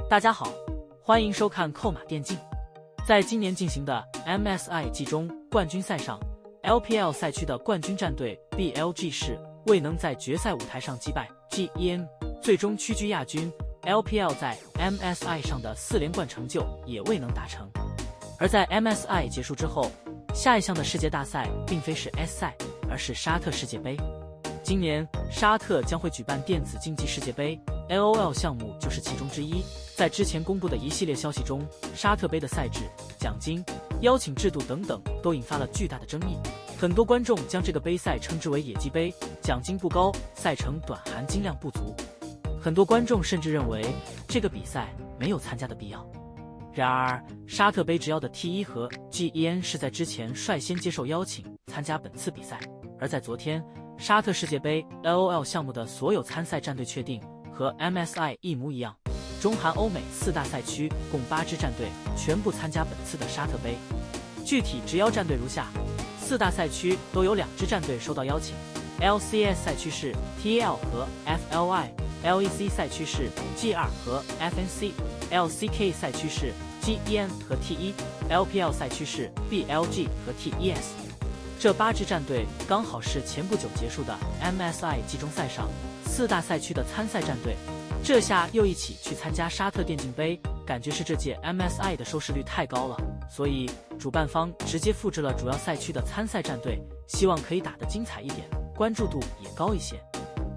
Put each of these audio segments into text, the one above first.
大家好，欢迎收看扣马电竞。在今年进行的 MSI 季中冠军赛上 ，LPL 赛区的冠军战队 BLG 是未能在决赛舞台上击败 GEN， 最终屈居亚军。LPL 在 MSI 上的4连冠成就也未能达成。而在 MSI 结束之后，下一项的世界大赛并非是 S 赛，而是沙特世界杯。今年沙特将会举办电子竞技世界杯 ，LOL 项目就是其中之一。在之前公布的一系列消息中，沙特杯的赛制、奖金、邀请制度等等都引发了巨大的争议。很多观众将这个杯赛称之为野鸡杯，奖金不高，赛程短，含金量不足。很多观众甚至认为这个比赛没有参加的必要。然而，沙特杯执邀的 T1 和 GEN 是在之前率先接受邀请参加本次比赛。而在昨天，沙特世界杯 LOL 项目的所有参赛战队确定和 MSI 一模一样。中韩欧美4大赛区共8支战队全部参加本次的沙特杯。具体执邀战队如下：4大赛区都有2支战队收到邀请 ，LCS 赛区是 TAL 和 FLI，LEC 赛区是 G2 和 FNC，LCK 赛区是 GEN 和 T1，LPL 赛区是 BLG 和 TES。这8支战队刚好是前不久结束的 MSI 季中赛上4大赛区的参赛战队。这下又一起去参加沙特电竞杯，感觉是这届 MSI 的收视率太高了，所以主办方直接复制了主要赛区的参赛战队，希望可以打得精彩一点，关注度也高一些。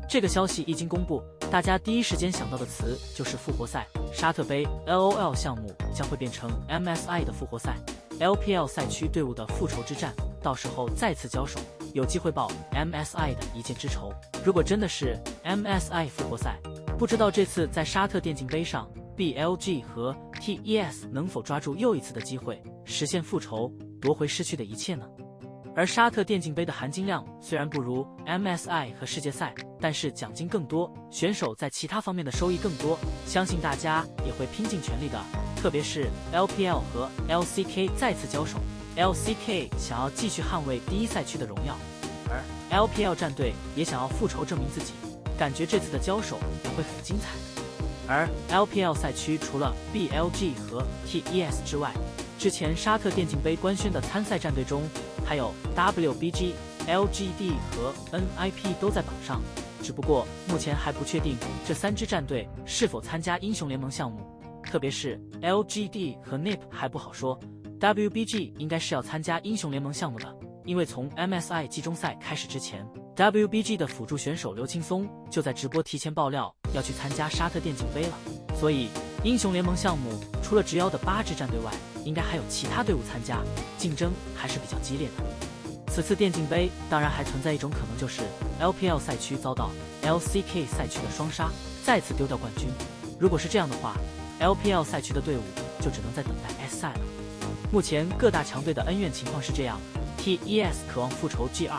这个消息一经公布，大家第一时间想到的词就是复活赛，沙特杯 LOL 项目将会变成 MSI 的复活赛， LPL 赛区队伍的复仇之战，到时候再次交手，有机会报 MSI 的一箭之仇。如果真的是 MSI 复活赛，不知道这次在沙特电竞杯上 BLG 和 TES 能否抓住又一次的机会，实现复仇，夺回失去的一切呢？而沙特电竞杯的含金量虽然不如 MSI 和世界赛，但是奖金更多，选手在其他方面的收益更多，相信大家也会拼尽全力的。特别是 LPL 和 LCK 再次交手， LCK 想要继续捍卫第一赛区的荣耀，而 LPL 战队也想要复仇证明自己，感觉这次的交手也会很精彩。而 LPL 赛区除了 BLG 和 TES 之外，之前沙特电竞杯官宣的参赛战队中，还有 WBG、LGD 和 NIP 都在榜上，只不过目前还不确定这3支战队是否参加英雄联盟项目，特别是 LGD 和 NIP 还不好说。WBG 应该是要参加英雄联盟项目的，因为从 MSI 季中赛开始之前， WBG 的辅助选手刘青松就在直播提前爆料要去参加沙特电竞杯了，所以英雄联盟项目除了直邀的8支战队外，应该还有其他队伍参加，竞争还是比较激烈的。此次电竞杯当然还存在一种可能，就是 LPL 赛区遭到 LCK 赛区的双杀，再次丢掉冠军。如果是这样的话， LPL 赛区的队伍就只能在等待 S 赛了。目前各大强队的恩怨情况是这样， TES 渴望复仇 G2，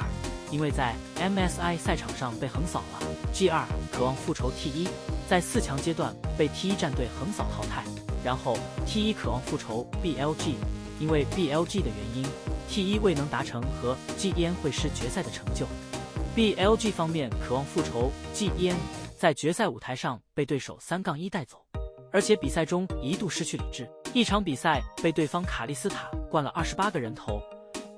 因为在 MSI 赛场上被横扫了， G2 渴望复仇 T1， 在4强阶段被 T1 战队横扫淘汰，然后 T1 渴望复仇 BLG， 因为 BLG 的原因， T1 未能达成和 GEN 会师决赛的成就。 BLG 方面渴望复仇 GEN， 在决赛舞台上被对手3-1带走，而且比赛中一度失去理智，一场比赛被对方卡利斯塔灌了28个人头，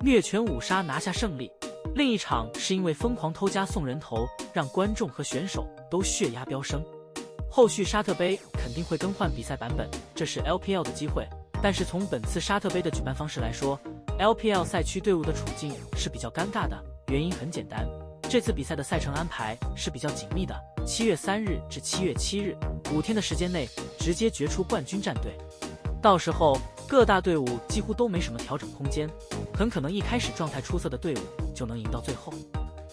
虐拳5杀拿下胜利。另一场是因为疯狂偷家送人头，让观众和选手都血压飙升。后续沙特杯肯定会更换比赛版本，这是 LPL 的机会。但是从本次沙特杯的举办方式来说， LPL 赛区队伍的处境是比较尴尬的，原因很简单，这次比赛的赛程安排是比较紧密的，7月3日至7月7日，5天的时间内直接决出冠军战队。到时候各大队伍几乎都没什么调整空间，很可能一开始状态出色的队伍就能赢到最后。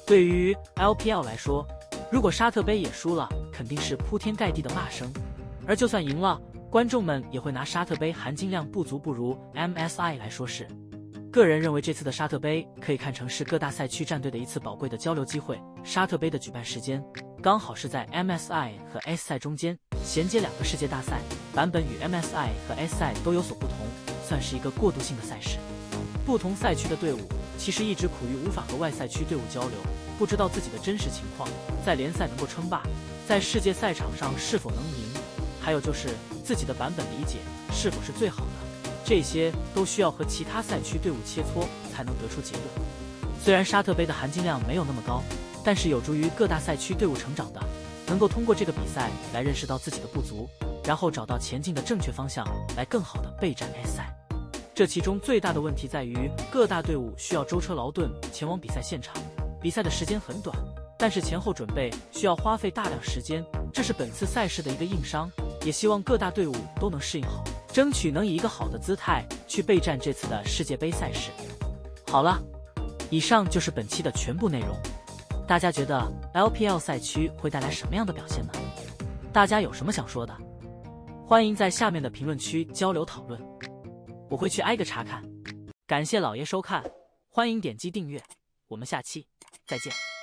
对于 LPL 来说，如果沙特杯也输了，肯定是铺天盖地的骂声，而就算赢了，观众们也会拿沙特杯含金量不足不如 MSI 来说事。个人认为这次的沙特杯可以看成是各大赛区战队的一次宝贵的交流机会。沙特杯的举办时间刚好是在 MSI 和 S 赛中间，衔接2个世界大赛，版本与 MSI 和 S 赛都有所不同，算是一个过渡性的赛事。不同赛区的队伍其实一直苦于无法和外赛区队伍交流，不不知道自己的真实情况，在联赛能够称霸，在世界赛场上是否能赢，还有就是自己的版本理解是否是最好的，这些都需要和其他赛区队伍切磋才能得出结论。虽然沙特杯的含金量没有那么高，但是有助于各大赛区队伍成长的，能够通过这个比赛来认识到自己的不足，然后找到前进的正确方向，来更好的备战 S 赛。这其中最大的问题在于，各大队伍需要舟车劳顿前往比赛现场，比赛的时间很短，但是前后准备需要花费大量时间，这是本次赛事的一个硬伤，也希望各大队伍都能适应好，争取能以一个好的姿态去备战这次的世界杯赛事。好了，以上就是本期的全部内容，大家觉得 LPL 赛区会带来什么样的表现呢？大家有什么想说的？欢迎在下面的评论区交流讨论，我会去挨个查看。感谢老爷收看，欢迎点击订阅，我们下期再见。